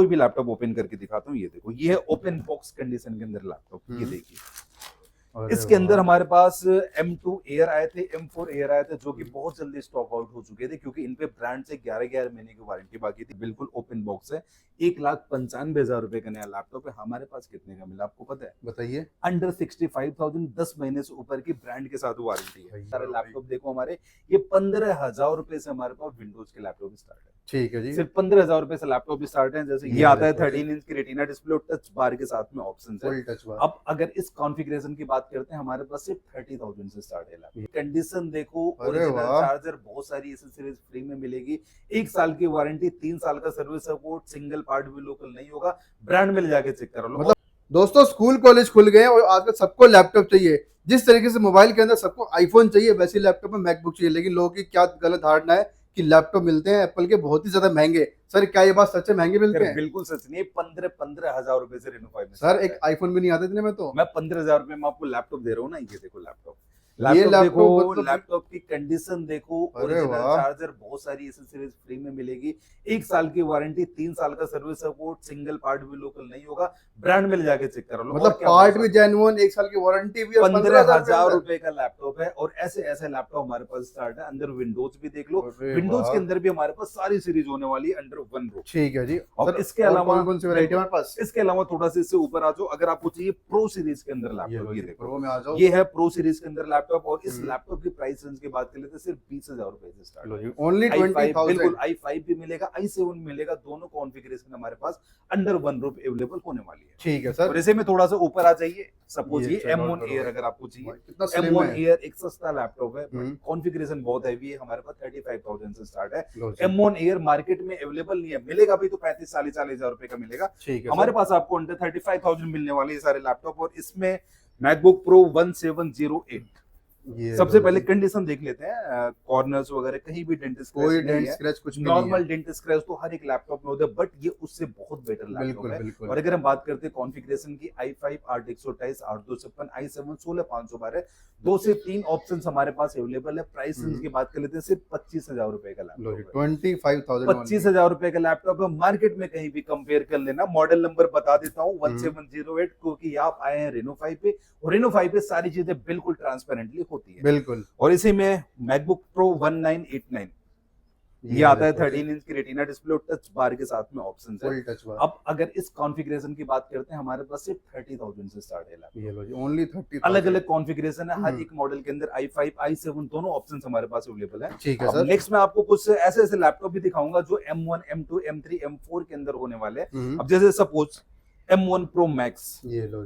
कोई भी laptop open करके दिखाता हूँ। ये देखो, ये है ओपन बॉक्स कंडीशन के अंदर लैपटॉप। ये देखिए, इसके अंदर हमारे पास M2 एयर आए थे, M4 एयर आए थे, जो कि बहुत जल्दी स्टॉक आउट हो चुके थे क्योंकि इन पे ब्रांड से 11 महीने की वारंटी बाकी थी। बिल्कुल ओपन बॉक्स है। 1,95,000 रुपए का नया लैपटॉप है। हमारे पास कितने का मिला आपको पता है? बताइए। अंडर 65,000, 10 महीने से ऊपर की ब्रांड के साथ वारंटी है। सारे लैपटॉप देखो हमारे, ये 15,000 रुपए से हमारे पास विंडोज के लैपटॉप स्टार्ट है। ठीक है जी, सिर्फ 15,000 रुपए से लैपटॉप स्टार्ट है। जैसे ये आता है 13 इंच की रेटिना डिस्प्ले और टच बार के साथ में ऑप्शन है। Full touch bar. अब अगर इस कॉन्फ़िगरेशन की बात करते हैं, हमारे पास सिर्फ 30,000 से स्टार्ट है लैपटॉप। कंडीशन देखो, ओरिजिनल चार्जर, बहुत सारी एसेसरीज फ्री में मिलेगी। 1 साल की वारंटी, 3 साल का सर्विस सपोर्ट, सिंगल पार्ट भी लोकल नहीं होगा। ब्रांड में ले जाके चेक करो। मतलब दोस्तों, स्कूल कॉलेज खुल गए और आजकल सबको लैपटॉप चाहिए। जिस तरीके से मोबाइल के अंदर सबको आईफोन चाहिए, वैसे लैपटॉप में मैकबुक चाहिए। लेकिन लोगों की क्या गलत धारणा है कि लैपटॉप मिलते हैं एप्पल के बहुत ही ज्यादा महंगे। सर, क्या ये बात सच है, महंगे मिलते हैं? बिल्कुल सच नहीं। 15,000 रुपए से रेनो 5 में सर, एक आईफोन भी नहीं आता इतने में। तो मैं 15,000 रुपए में आपको लैपटॉप दे रहा हूँ ना। ये देखो लैपटॉप, ये लैपटॉप देखो, मतलब लैपटॉप की कंडीशन देखो, अरे ओरिजिनल वाह। चार्जर, बहुत सारी एसेसरीज फ्री में मिलेगी। 1 साल की वारंटी, 3 साल का सर्विस सपोर्ट, सिंगल पार्ट भी लोकल नहीं होगा। ब्रांड में ले जाके चेक करो। मतलब पार्ट भी जेन्युइन, 1 साल की वारंटी भी, 15,000 रुपए का लैपटॉप है। और ऐसे ऐसे लैपटॉप हमारे पास स्टार्ट है। अंदर विंडोज भी देख लो, विंडोज के अंदर भी हमारे पास सारी सीरीज होने वाली है अंडर वन रूफ। ठीक है जी। और इसके अलावा कौन सी वैरायटी हमारे पास? इसके अलावा थोड़ा सा इससे ऊपर आ जाओ, अगर आपको चाहिए प्रो सीरीज के अंदर लैपटॉप, ये देखो प्रो में आ जाओ। ये है प्रो सीरीज के अंदर लैपटॉप। और इस लैपटॉप की प्राइस रेंज की बात कर लेते हैं, सिर्फ 20,000 रुपए से स्टार्ट। ओनली 20,000। बिल्कुल, i5 भी मिलेगा, i7 मिलेगा। दोनों कॉन्फ़िगरेशन हमारे पास अंडर वन रूफ अवेलेबल होने वाली है। ठीक है सर। और इसे में थोड़ा सा ऊपर आ जाइए। सपोज ये M1 एयर अगर आपको चाहिए, M1 एयर एक सस्ता लैपटॉप है, कॉन्फ़िगरेशन बहुत हैवी है। हमारे पास 35,000 से स्टार्ट है। M1 एयर मार्केट में अवेलेबल नहीं है, मिलेगा भी तो 35-40,000 रुपए का मिलेगा। हमारे पास आपको अंडर 35,000 मिलने वाले ये सारे लैपटॉप। और इसमें मैकबुक प्रो 1708। सबसे पहले कंडीशन देख लेते हैं। कॉर्नर्स वगैरह कहीं भी डेंट कोई डेंट स्क्रैच कुछ भी नहीं है। नॉर्मल डेंट स्क्रैच तो हर एक लैपटॉप में होता है, बट ये उससे बहुत बेटर लैपटॉप है। और अगर हम बात करते हैं कॉन्फ़िगरेशन की, i5 8 128 8 256, i7 16512, 2 से 3 ऑप्शंस हमारे पास अवेलेबल है। प्राइस रेंज की बात कर लेते हैं, सिर्फ 25,000 रुपए का लैपटॉप, 25,000 रुपए का लैपटॉप है। मार्केट में कहीं भी कंपेयर कर लेना। मॉडल नंबर बता देता हूँ, 1708, क्योंकि आप आए हैं रेनो 5 पे, और रेनो 5 पे सारी चीजें बिल्कुल ट्रांसपेरेंटली होती है। बिल्कुल। और इसी में मैकबुक प्रो 1989, ये आता है 13 इंच की रेटिना डिस्प्ले और टच बार के साथ में ऑप्शन है। अब अगर इस कॉन्फ़िगरेशन की बात करते हैं, हमारे पास सिर्फ 30,000 से स्टार्ट है लैपटॉप। ओनली 30,000। अलग अलग कॉन्फ़िगरेशन है, हर एक मॉडल के अंदर i5 i7 दोनों ऑप्शंस हमारे पास अवेलेबल है। ठीक है सर। नेक्स्ट मैं आपको कुछ ऐसे ऐसे लैपटॉप भी दिखाऊंगा जो M1 M2 M3 M4 के अंदर होने वाले हैं। अब जैसे suppose M1 Pro Max,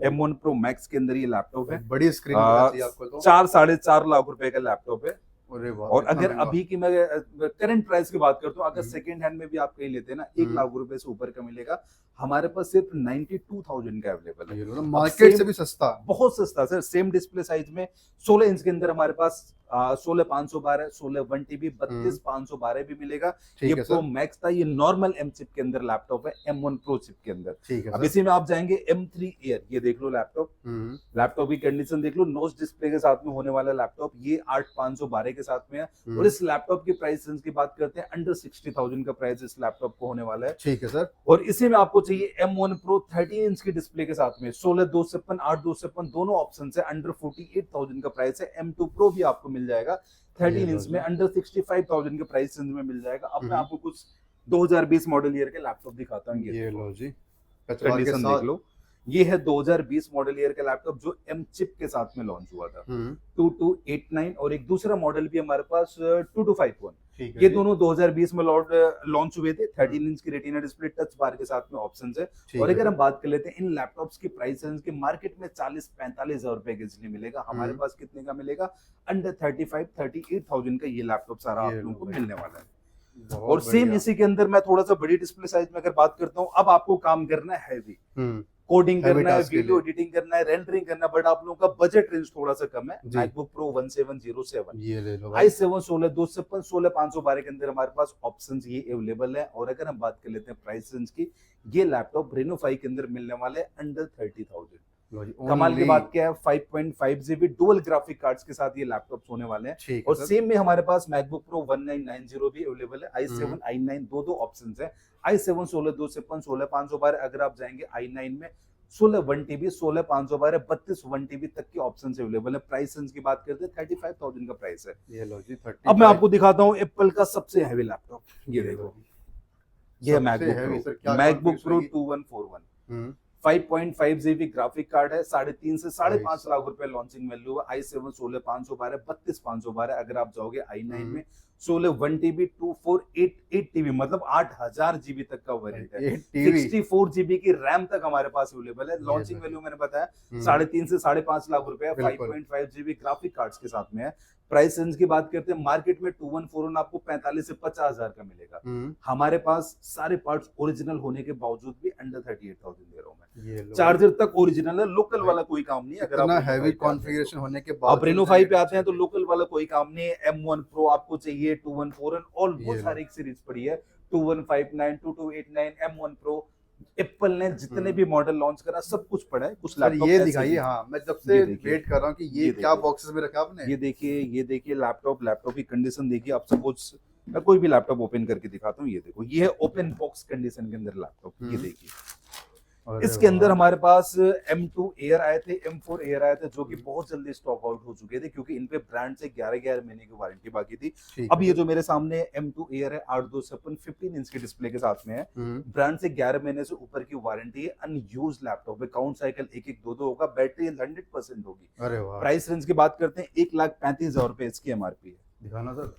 M1 Pro Max के अंदर ये लैपटॉप है। बड़ी स्क्रीन आपको तो 4-4.5 लाख रुपए का लैपटॉप है। और अगर महंगा। अभी की मैं करंट प्राइस की बात करता हूँ, अगर सेकंड हैंड में भी आप कहीं लेते हैं ना, 1 लाख रुपए से ऊपर का मिलेगा। हमारे पास सिर्फ 92,000 का अवेलेबल है। मार्केट से भी सस्ता, बहुत सस्ता सर। सेम डिस्प्ले साइज में 16 इंच के अंदर हमारे पास 16,512, 16 1 TB, 32,512 भी मिलेगा। ये प्रो मैक्स था, ये नॉर्मल M चिप के अंदर लैपटॉप है, M1 प्रो चिप के अंदर। अब इसी में आप जाएंगे M3 एयर, ये देख लो लैपटॉप, लैपटॉप की कंडीशन देख लो। नोच डिस्प्ले के साथ में होने वाला लैपटॉप, ये 8,512 के साथ में है। और इस लैपटॉप की प्राइस रेंज की बात करते हैं, अंडर 60,000 का प्राइस इस लैपटॉप को होने वाला है। ठीक है सर। और इसी में आपको चाहिए M1 Pro 13 इंच की डिस्प्ले के साथ में, 16,256 8,256 दोनों ऑप्शन है। अंडर 48,000 का प्राइस है। M2 Pro भी आपको मिल जाएगा 13 इंच में, अंडर 65,000 के प्राइस रेंज में मिल जाएगा। अब मैं आपको कुछ 2020 मॉडल ईयर के लैपटॉप दिखाता हूँ। ये लो जी, कंडीशन देख लो। ये है 2020 मॉडल ईयर का लैपटॉप जो M चिप के साथ में लॉन्च हुआ था, 2289। और एक दूसरा मॉडल भी हमारे पास 2251। ये दोनों 2020 में लॉन्च हुए थे। 13 इंच की रेटिना डिस्प्ले, टच बार के साथ में ऑप्शंस है। और अगर हम बात कर लेते हैं इन लैपटॉप्स की प्राइस रेंज के, मार्केट में 40-45,000 रुपए के इसलिए मिलेगा। हमारे पास कितने का मिलेगा? अंडर 35-38,000 का ये लैपटॉप सारा आप लोगों को मिलने वाला है। और सेम इसी के अंदर मैं थोड़ा सा बड़ी डिस्प्ले साइज में अगर बात करता हूँ, अब आपको काम करना है हैवी, कोडिंग करना है, वीडियो एडिटिंग करना है, रेंडरिंग करना है, बट आप लोगों का बजट रेंज थोड़ा सा कम है। मैकबुक प्रो 1707, ये ले लो। i7 16,256 16,512 के अंदर हमारे पास ऑप्शंस ये अवेलेबल है। और अगर हम बात कर लेते हैं प्राइस रेंज की, ये लैपटॉप रेनो 5 के अंदर मिलने वाले अंडर 30,000। लो जी, कमाल की only- बात क्या है, 5.5 GB डुअल ग्राफिक कार्ड्स के साथ ये लैपटॉप्स होने वाले हैं। ठीक है और सर। सेम में हमारे पास मैकबुक प्रो 1990 भी अवेलेबल है, i7 i9 दो ऑप्शंस है। i7 16 256 16512, अगर आप जाएंगे i9 में 16 1TB 16512 32 1TB तक के ऑप्शंस अवेलेबल है। प्राइस रेंज की बात करते हैं 35,000 का प्राइस है। ये लो जी, 35। अब मैं आपको दिखाता हूँ एप्पल का सबसे हैवी लैपटॉप, ये देखो, ये सबसे मैकबुक heavy प्रो, सर, क्या मैकबुक प्रो configuration 2141, हम्म 5.5 GB ग्राफिक कार्ड है, 3.5 से 5.5 भाई लाख रुपए लॉन्चिंग वैल्यू है। i7 16512 32,512, अगर आप जाओगे i9 में 16 1TB 2488 मतलब 8000 GB तक का वेरिएंट है। 8 TV 64 GB की रैम तक हमारे पास अवेलेबल है। ये लॉन्चिंग भाई। वैल्यू मैंने बताया हम्म, 3.5 से 5.5 लाख रुपए है। बिल्कुल। 5.5 GB ग्राफिक कार्ड्स के साथ में है। प्राइस रेंज की बात करते हैं, मार्केट में 2141 आपको 45 से 50,000 का मिलेगा। हमारे पास सारे पार्ट्स ओरिजिनल होने के बावजूद भी अंडर 38,000 दे रहा हूं मैं। ये लो चार्जर तक ओरिजिनल है, लोकल भाई, वाला कोई काम नहीं है। अगर इतना आप हैवी Reno 5 पे आते हैं कॉन्फ़िगरेशन होने के तो। बाद आप रेनो 5 पे आते हैं तो लोकल वाला कोई काम नहीं है। M1 Pro आपको चाहिए, 2141 और ये बहुत लो। सारी सीरीज पड़ी है, 2159 2289 M1 Pro। एप्पल ने जितने भी मॉडल लॉन्च करा सब कुछ पड़ा है। कुछ सर लैपटॉप ये ऐसे दिखाइए, भी- हाँ मैं जब से ये देखिए, वेट कर रहा हूँ कि ये ये क्या देखिए। बॉक्सेस में रखा आपने। ये देखिए लैपटॉप की कंडीशन देखिए। आप सपोज मैं कोई भी लैपटॉप ओपन करके दिखाता हूँ, ये देखो, ये है ओपन बॉक्स कंडीशन के अंदर लैपटॉप, ये देखिए। अरे इसके अंदर वाह। हमारे पास M2 एयर आए थे, M4 एयर आए थे, जो कि बहुत जल्दी स्टॉक आउट हो चुके थे क्योंकि इन पे ब्रांड से 11 महीने की वारंटी बाकी थी। ठीक अब है। ये जो मेरे सामने M2 एयर है 8256 15 इंच की डिस्प्ले के साथ में है, ब्रांड से 11 महीने से ऊपर की वारंटी है। अनयूज लैपटॉप है, काउंट साइकिल 1-1 2-2 होगा, बैटरी 100% होगी। अरे वाह, प्राइस रेंज की बात करते हैं 1,35,000 रुपए इसकी एमआरपी है। दिखाना सर।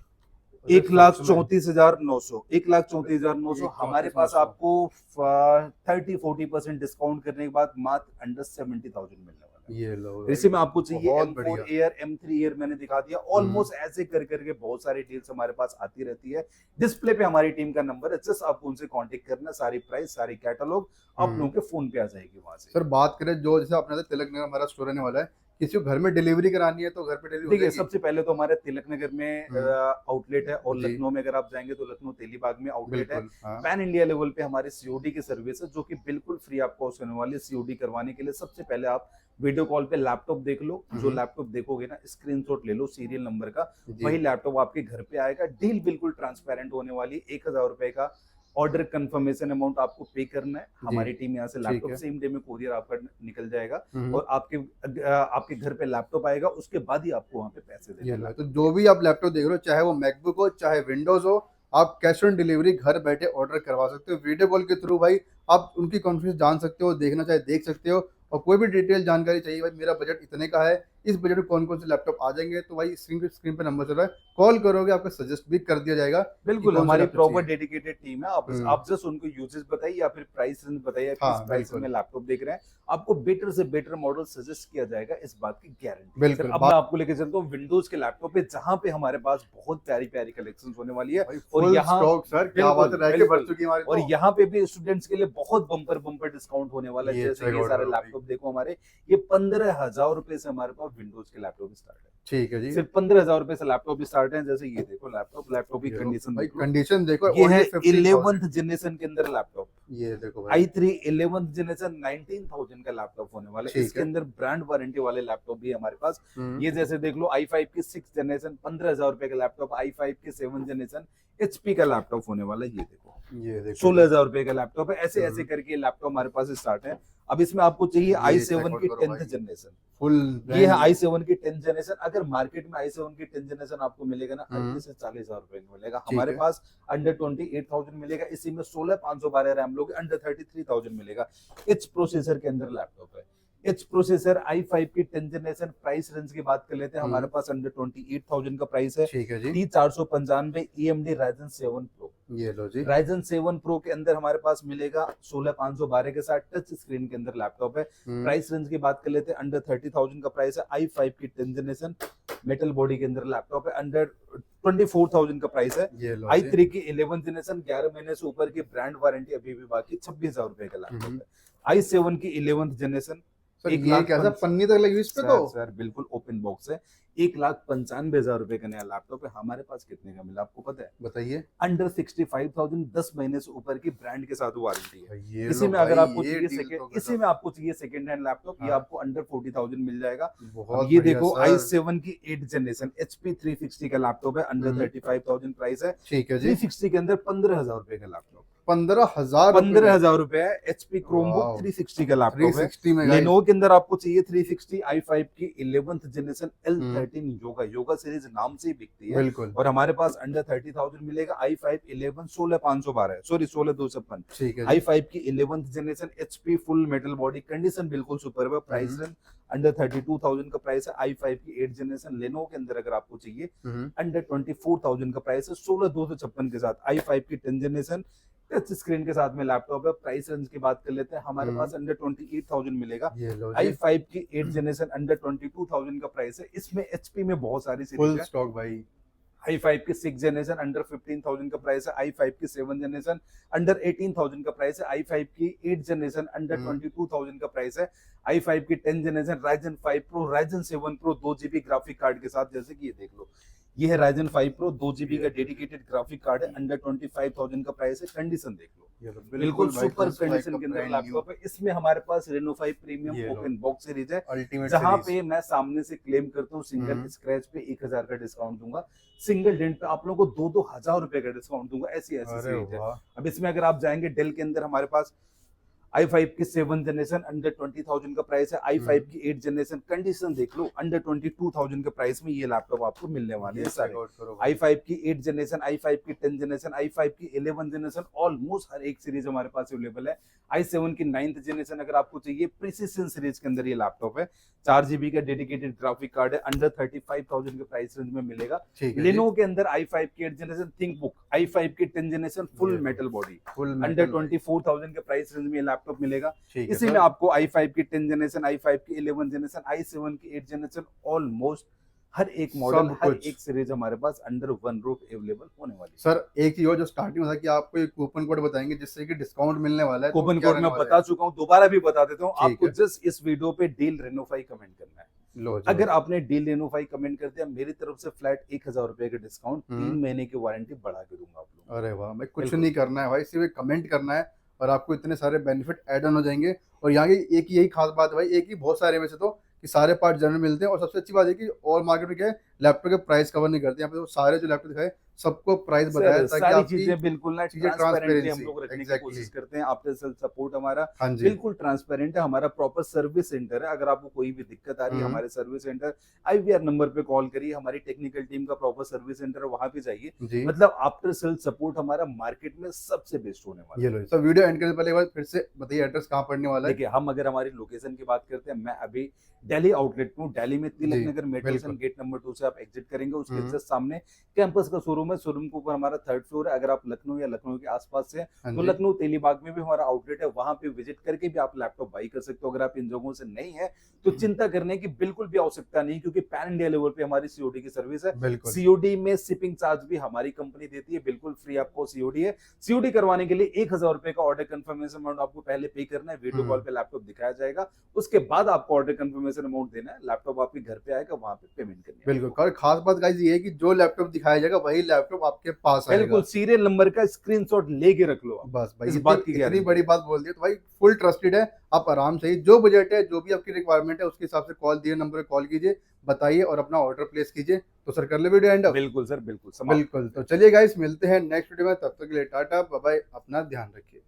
1,34,900 1,34,900 1,34,900 हमारे पास आपको 30-40% डिस्काउंट करने के बाद मात्र अंडर 70,000 मिलने वाला है। ये लो इसी में आपको चाहिए बहुत M4 बढ़िया। एयर M3 एयर मैंने दिखा दिया। ऑलमोस्ट ऐसे कर करके बहुत सारी डील्स हमारे पास आती रहती है। डिस्प्ले पे हमारी टीम का नंबर है, जस्ट आपको उनसे कांटेक्ट करना, सारी प्राइस सारी कैटलॉग आप लोगों के फोन पे आ जाएगी वहां से। सर बात करें जो जैसे आपने तिलक नगर हमारा स्टोर रहने वाला है, किसी को घर में डिलीवरी करानी है तो घर पे डिलीवरी देखिए, सबसे पहले तो हमारे तिलक नगर में आउटलेट है, और जी। लखनऊ में अगर आप जाएंगे तो लखनऊ तेलीबाग में आउटलेट है। बिल्कुल हाँ। पैन इंडिया लेवल पे हमारी सीओडी की सर्विस है, जो कि बिल्कुल फ्री ऑफ कॉस्ट होने वाली है। सीओडी करवाने के लिए सबसे पहले आप वीडियो कॉल पे लैपटॉप देख लो, जो लैपटॉप देखोगे ना स्क्रीनशॉट ले लो सीरियल नंबर का, जी। वही लैपटॉप आपके घर पे आएगा। डील बिल्कुल ट्रांसपेरेंट होने वाली है। 1,000 रुपए का ऑर्डर कंफर्मेशन अमाउंट आपको पे करना है। हमारी टीम यहाँ से ठीक लैपटॉप है। सेम डे में कोरियर आपका निकल जाएगा हम्म। और आपके घर पे लैपटॉप आएगा, उसके बाद ही आपको वहाँ पे पैसे ये देने लो, हैं। तो जो भी आप लैपटॉप देख रहे हो, चाहे वो मैकबुक हो चाहे विंडोज हो, आप कैश ऑन डिलीवरी घर बैठे ऑर्डर करवा सकते हो। वीडियो कॉल के थ्रू भाई आप उनकी कॉन्फिडेंस जान सकते हो, देखना चाहे देख सकते हो। और कोई भी डिटेल जानकारी चाहिए, भाई मेरा बजट इतने का है, इस बजट में कौन कौन से लैपटॉप आ जाएंगे, तो भाई स्क्रीन पे नंबर चल रहा है, कॉल करोगे आपको सजेस्ट भी कर दिया जाएगा। बिल्कुल, कौन सा हमारी लैपटॉप प्रॉपर चाहिए। डेडिकेटेड टीम है। आप जस्ट उनको यूजेस बताइए या फिर प्राइस रेंज बताइए, हाँ, किस प्राइस बिल्कुल। में लैपटॉप देख रहे हैं, आपको बेटर से बेटर मॉडल सजेस्ट किया जाएगा, इस बात की गारंटी। बिल्कुल। अब मैं आपको लेके चलता हूँ विंडोज के लैपटॉप पे, जहां पे हमारे पास बहुत प्यारी प्यारी कलेक्शन होने वाली है। भाई और फुल यहाँ स्टॉक सर, क्या बात है, रह के भर बिल्कुल, चुकी है हमारी और तो। यहाँ पे भी स्टूडेंट्स के लिए बहुत बम्पर डिस्काउंट होने वाला है। ये जैसे check ये out सारे करो भाई। लैपटॉप देखो हमारे, ये 15,000 रुपए से हमारे पास विंडोज के लैपटॉप स्टार्ट है। ठीक है जी। सिर्फ 15,000 रुपए से लैपटॉप स्टार्ट है। जैसे ये देखो लैपटॉप की ये लो, कंडीशन भाई देखो, कंडीशन देखो, ये है only 15,000। 11th जनरेशन के अंदर लैपटॉप। ये देखो भाई, i3 11th जनरेशन 19,000 का लैपटॉप होने वाला है। ठीक इसके है। अंदर ब्रांड वारंटी वाले लैपटॉप भी है हमारे पास। हम्म। ये जैसे देख लो i5 की 6th जनरेशन 15,000 रुपए का लैपटॉप, i5 की 7th जनरेशन HP का लैपटॉप होने वाला है। ये देखो ये देखो 16,000 रुपए का लैपटॉप है। ऐसे ऐसे करके लैपटॉप हमारे पास स्टार्ट है। अब इसमें आपको चाहिए ये i7 check out की करो 10th भाई। जनरेशन, फुल ये है i7 की 10th जनरेशन। अगर मार्केट में i7 की 10th जनरेशन आपको मिलेगा ना 30 से 40,000 रुपए में मिलेगा, ठीक हमारे है। पास अंडर 28,000 मिलेगा। इसी में 16,512 रैम लोगे, अंडर 33,000 मिलेगा। एच प्रोसेसर के अंदर लैपटॉप है। एच प्रोसेसर i5 की 10th जनरेशन। प्राइस रेंज की बात कर लेते हैं, हमारे पास अंडर 28,000 का प्राइस है। ठीक है जी। T495 AMD Ryzen 7 Pro। ये लो जी। Ryzen 7 Pro के अंदर हमारे पास मिलेगा 16,512 के साथ टच स्क्रीन के अंदर लैपटॉप है। प्राइस रेंज की बात कर लेते हैं, अंडर 30,000 का प्राइस है। i5 की 10th जनरेशन मेटल बॉडी के अंदर लैपटॉप है, अंडर 24,000 का प्राइस है। ये लो जी। i3 की 11th जनरेशन 11 महीने से ऊपर की ब्रांड वारंटी अभी भी बाकी 26,000 रुपए का लैपटॉप है। i7 की 11th जनरेशन सर एक ये लाख कैसा पंच- पन्नी तक लगी हुई इस पे तो। सर बिल्कुल ओपन बॉक्स है। 1,95,000 रुपए का नया लैपटॉप है। हमारे पास कितने का मिला आपको पता है? बताइए। अंडर 65,000, 10 महीने से ऊपर की ब्रांड के साथ वारंटी है। भाई ये इसी लो में अगर भाई, आपको ये चाहिए डील सेकेंड तो इसी गजब। में आपको चाहिए सेकेंड हैंड लैपटॉप, ये हाँ। आपको अंडर 40,000 मिल जाएगा। अब बहुत ये बढ़िया देखो सर। i7 की 8 जनरेशन HP 360 का लैपटॉप है, अंडर हम्म। 35,000 प्राइस है। ठीक है जी। 360 के अंदर 15,000 रुपए का लैपटॉप, 15,000 रुपए में। 15,000 रुपए है। HP Chromebook wow. 360 का लैपटॉप है। 360 में गाइस। लेनोवो के अंदर आपको चाहिए 360 i5 की 11th जनरेशन हम्म। L13 योगा, योगा सीरीज नाम से ही बिकती है। बिल्कुल। और हमारे पास अंडर 30,000 मिलेगा i5 11 16,512 है, सॉरी 16,256। ठीक है जी। i5 की 11th generation HP full metal body, condition बिल्कुल सुपर है। प्राइस रेंज अंडर 32,000 का प्राइस है। i5 की 8 जनरेशन लेनोवो के अंदर अगर आपको चाहिए अंडर 24,000 का प्राइस है, 16,256 के साथ। i5 की 10 जनरेशन टच स्क्रीन के साथ में लैपटॉप है। प्राइस रेंज की बात कर लेते हैं, हमारे पास अंडर 28,000 मिलेगा। ये लो जी। i5 की 8 जनरेशन अंडर 22,000 का प्राइस है। इसमें HP में बहुत सारी फुल सीरीज है। स्टॉक भाई। i5 की 6 जनरेशन अंडर 15,000 का प्राइस है। i5 की 7 जनरेशन अंडर 18,000 का प्राइस है। i5 की 8 जनरेशन अंडर 22,000 का प्राइस है। i5 की 10 generation Ryzen 5 Pro, Ryzen 7 Pro 2 GB graphic card के साथ, जैसे कि ये देख लो, ये है Ryzen 5 Pro 2 GB का डेडिकेटेड ग्राफिक कार्ड है, अंडर 25,000 का प्राइस है। कंडीशन देख लो, ये लो बिल्कुल भाई, super just like condition a के अंदर brand new लैपटॉप है। इसमें हमारे पास Reno 5 प्रीमियम ये लो। ओपन बॉक्स सीरीज है, अल्टीमेट जहां सीरीज। पे मैं सामने से क्लेम करता हूँ सिंगल स्क्रैच पे 1,000 का डिस्काउंट दूंगा, सिंगल डेंट पे आप लोगों को 2-2 हजार रुपए का डिस्काउंट दूंगा। ऐसी ऐसी अरे सीरीज है। वाह। अब इसमें अगर आप जाएंगे डेल के अंदर, हमारे पास i5 की 7 जनरेशन अंडर 20,000 का प्राइस है। i5 की 8 जनरेशन, कंडीशन देख लो, अंडर 22,000 के प्राइस में ये लैपटॉप आपको मिलने वाले हैं सारे। i5 की 8 जनरेशन, i5 की 10 जनरेशन, i5 की 11 जनरेशन, ऑलमोस्ट हर एक सीरीज हमारे पास अवेलेबल है। i7 की 9th जनरेशन अगर आपको चाहिए, प्रिसिजन सीरीज के अंदर ये लैपटॉप है। 4 GB का डेडिकेटेड ग्राफिक कार्ड है, अंडर 35,000 के प्राइस रेंज में मिलेगा। लेनोवो के अंदर i5 की 8 जनरेशन थिंकबुक, i5 की 10 generation full metal body, under 24,000 के प्राइस रेंज में लैपटॉप मिलेगा। इसी में आपको i5 की 10 जनरेशन, i5 की 11 जनरेशन, i7 की 8 जनरेशन, ऑलमोस्ट हर एक मॉडल, हर एक सीरीज हमारे पास अंडर वन रूफ अवेलेबल होने वाली है। सर एक चीज और जो स्टार्टिंग में था कि आपको एक कूपन कोड बताएंगे जिससे कि डिस्काउंट मिलने वाला है। कूपन कोड मैं बता चुका हूँ, दोबारा भी बता देता हूँ आपको। है। जस्ट इस वीडियो पे डील रेनोफाई कमेंट करना है। लो अगर आपने डील रेनोफाई कमेंट कर दिया, मेरी तरफ से फ्लैट 1,000 रुपए का डिस्काउंट, 3 महीने की वारंटी बढ़ा के दूंगा आप लोग। अरे वाह भाई, कुछ नहीं करना है भाई, सिर्फ कमेंट करना है और आपको इतने सारे बेनिफिट ऐड ऑन हो जाएंगे। और यहाँ की एक यही खास बात है भाई, एक ही बहुत सारे में से तो कि सारे पार्ट जनरल मिलते हैं। और सबसे अच्छी बात है कि और मार्केट में क्या है, लैपटॉप के प्राइस कवर नहीं करते। यहाँ पे तो सारे जो लैपटॉप दिखाए सबको प्राइस बताया ताकि सारी आपकी चीजें बिल्कुल ना चीजें ट्रांसपेरेंटली हम transparency, लोग रखने की exactly। कोशिश करते हैं। आफ्टर सेल सपोर्ट हमारा हाँ जी। बिल्कुल ट्रांसपेरेंट है। हमारा प्रॉपर सर्विस सेंटर है। अगर आपको कोई भी दिक्कत आ रही है, हमारे सर्विस सेंटर IVR नंबर पे कॉल करिए। हमारी टेक्निकल टीम का प्रॉपर सर्विस सेंटर है, वहां पे जाइए। जी। मतलब आफ्टर सेल सपोर्ट हमारा मार्केट में सबसे बेस्ट होने वाला ये लो सर, वीडियो एंड करने से पहले एक बार फिर से बताइए एड्रेस कहाँ पड़ने वाला है। देखिए, हम अगर हमारी लोकेशन की बात करते हैं, मैं अभी दिल्ली आउटलेट में हूँ। दिल्ली में Tilak Nagar metro station gate number 2 से आप एग्जिट करेंगे, उसके जस्ट सामने कैंपस का शोरूम है। शोरूम के ऊपर हमारा 3rd फ्लोर है। अगर आप लखनऊ या लखनऊ के आसपास से तो लखनऊ तेलीबाग में भी हमारा आउटलेट है, वहां पे विजिट करके भी आप लैपटॉप बाई कर सकते हो। अगर आप इन जगहों से नहीं है तो चिंता करने की बिल्कुल भी आवश्यकता नहीं, क्योंकि पैन इंडिया लेवल पे हमारी COD की सर्विस है। COD में शिपिंग चार्ज भी हमारी कंपनी देती है, बिल्कुल फ्री आपको COD है। COD करवाने के लिए 1,000 रुपए का ऑर्डर कंफर्मेशन अमाउंट आपको पहले पे करना है। वीडियो कॉल पे लैपटॉप दिखाया जाएगा, उसके बाद आपको ऑर्डर कंफर्मेशन अमाउंट देना है। लैपटॉप आपके घर पे आएगा, वहां पे पेमेंट करनी है। बिल्कुल। और खास बात गाइस ये है कि जो लैपटॉप दिखाया जाएगा वही लैपटॉप आपके पास आएगा। बिल्कुल, सीरियल नंबर का स्क्रीनशॉट लेके रख लो। बस भाई, इस बात की इतनी बड़ी बात बोल दी तो भाई फुल ट्रस्टेड है। आप आराम से ही जो बजट है, जो भी आपकी रिक्वायरमेंट है, उसके हिसाब से कॉल दिए नंबर पे कॉल कीजिए, बताइए और अपना ऑर्डर प्लेस कीजिए। तो सर कर ले वीडियो एंड। बिल्कुल सर, बिल्कुल बिल्कुल। तो चलिए गाइस, मिलते हैं नेक्स्ट वीडियो में। तब तक के लिए टाटा बाय बाय, अपना ध्यान रखिए।